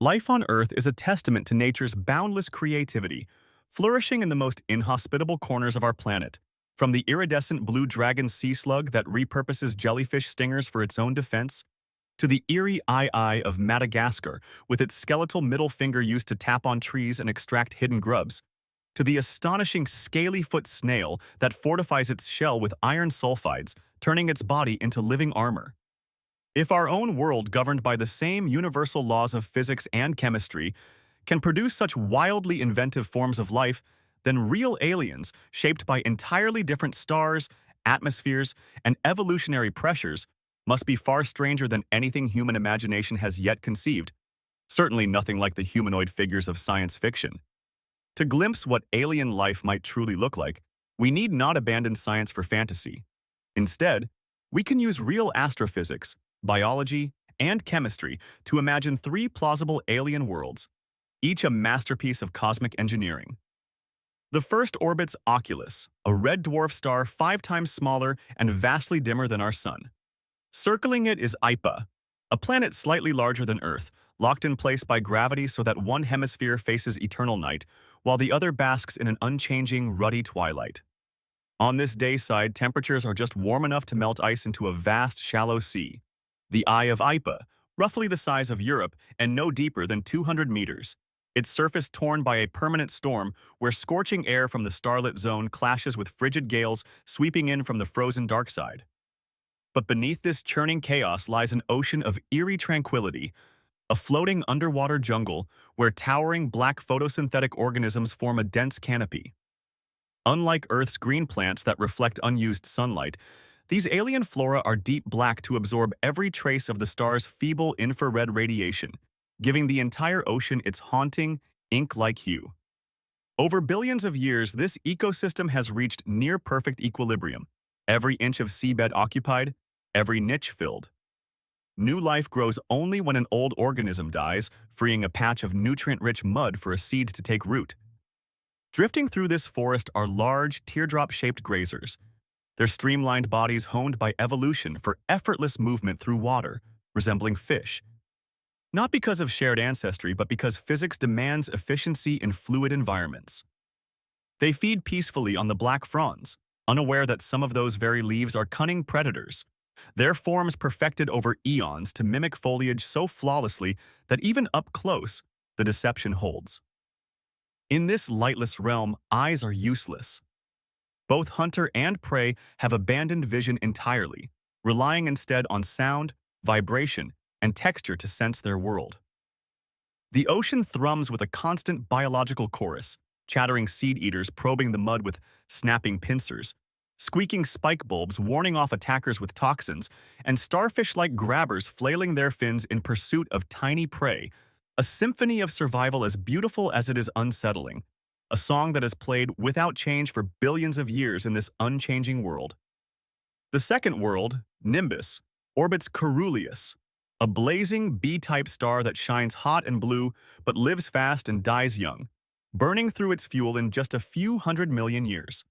Life on Earth is a testament to nature's boundless creativity, flourishing in the most inhospitable corners of our planet. From the iridescent blue dragon sea slug that repurposes jellyfish stingers for its own defense, to the eerie eye of Madagascar with its skeletal middle finger used to tap on trees and extract hidden grubs, to the astonishing scaly-foot snail that fortifies its shell with iron sulfides, turning its body into living armor. If our own world, governed by the same universal laws of physics and chemistry, can produce such wildly inventive forms of life, then real aliens, shaped by entirely different stars, atmospheres, and evolutionary pressures, must be far stranger than anything human imagination has yet conceived, certainly nothing like the humanoid figures of science fiction. To glimpse what alien life might truly look like, we need not abandon science for fantasy. Instead, we can use real astrophysics, biology, and chemistry to imagine three plausible alien worlds, each a masterpiece of cosmic engineering. The first orbits Oculus, a red dwarf star 5 times smaller and vastly dimmer than our Sun. Circling it is Ipa, a planet slightly larger than Earth, locked in place by gravity so that one hemisphere faces eternal night, while the other basks in an unchanging, ruddy twilight. On this day side, temperatures are just warm enough to melt ice into a vast, shallow sea. The Eye of Ipa, roughly the size of Europe and no deeper than 200 meters. Its surface torn by a permanent storm where scorching air from the starlit zone clashes with frigid gales sweeping in from the frozen dark side. But beneath this churning chaos lies an ocean of eerie tranquility, a floating underwater jungle where towering black photosynthetic organisms form a dense canopy. Unlike Earth's green plants that reflect unused sunlight, these alien flora are deep black to absorb every trace of the star's feeble infrared radiation, giving the entire ocean its haunting, ink-like hue. Over billions of years, this ecosystem has reached near-perfect equilibrium, every inch of seabed occupied, every niche filled. New life grows only when an old organism dies, freeing a patch of nutrient-rich mud for a seed to take root. Drifting through this forest are large, teardrop-shaped grazers, their streamlined bodies honed by evolution for effortless movement through water, resembling fish. Not because of shared ancestry, but because physics demands efficiency in fluid environments. They feed peacefully on the black fronds, unaware that some of those very leaves are cunning predators, their forms perfected over eons to mimic foliage so flawlessly that even up close, the deception holds. In this lightless realm, eyes are useless. Both hunter and prey have abandoned vision entirely, relying instead on sound, vibration, and texture to sense their world. The ocean thrums with a constant biological chorus, chattering seed eaters probing the mud with snapping pincers, squeaking spike bulbs warning off attackers with toxins, and starfish-like grabbers flailing their fins in pursuit of tiny prey, a symphony of survival as beautiful as it is unsettling, a song that has played without change for billions of years in this unchanging world. The second world, Nimbus, orbits Carulius, a blazing B-type star that shines hot and blue but lives fast and dies young, burning through its fuel in just a few 100 million years.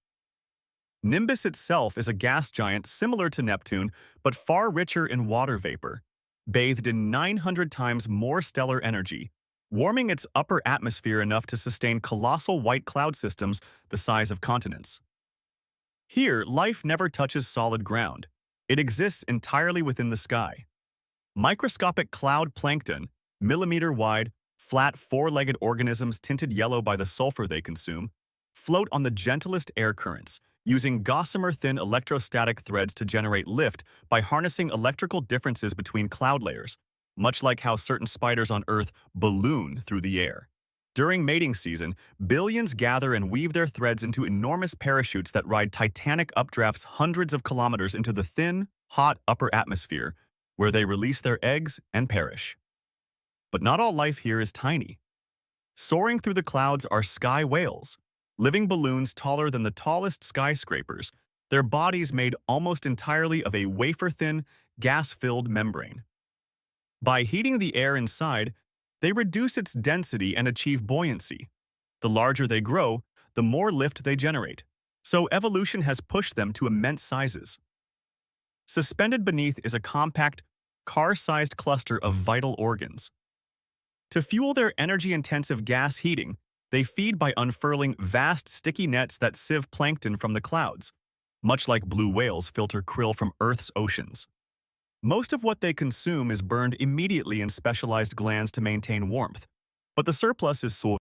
Nimbus itself is a gas giant similar to Neptune, but far richer in water vapor, bathed in 900 times more stellar energy, warming its upper atmosphere enough to sustain colossal white cloud systems the size of continents. Here, life never touches solid ground. It exists entirely within the sky. Microscopic cloud plankton, millimeter-wide, flat four-legged organisms tinted yellow by the sulfur they consume, float on the gentlest air currents, using gossamer-thin electrostatic threads to generate lift by harnessing electrical differences between cloud layers, much like how certain spiders on Earth balloon through the air. During mating season, billions gather and weave their threads into enormous parachutes that ride titanic updrafts hundreds of kilometers into the thin, hot upper atmosphere, where they release their eggs and perish. But not all life here is tiny. Soaring through the clouds are sky whales, living balloons taller than the tallest skyscrapers, their bodies made almost entirely of a wafer-thin, gas-filled membrane. By heating the air inside, they reduce its density and achieve buoyancy. The larger they grow, the more lift they generate, so evolution has pushed them to immense sizes. Suspended beneath is a compact, car-sized cluster of vital organs. To fuel their energy-intensive gas heating, they feed by unfurling vast sticky nets that sieve plankton from the clouds, much like blue whales filter krill from Earth's oceans. Most of what they consume is burned immediately in specialized glands to maintain warmth, but the surplus is sold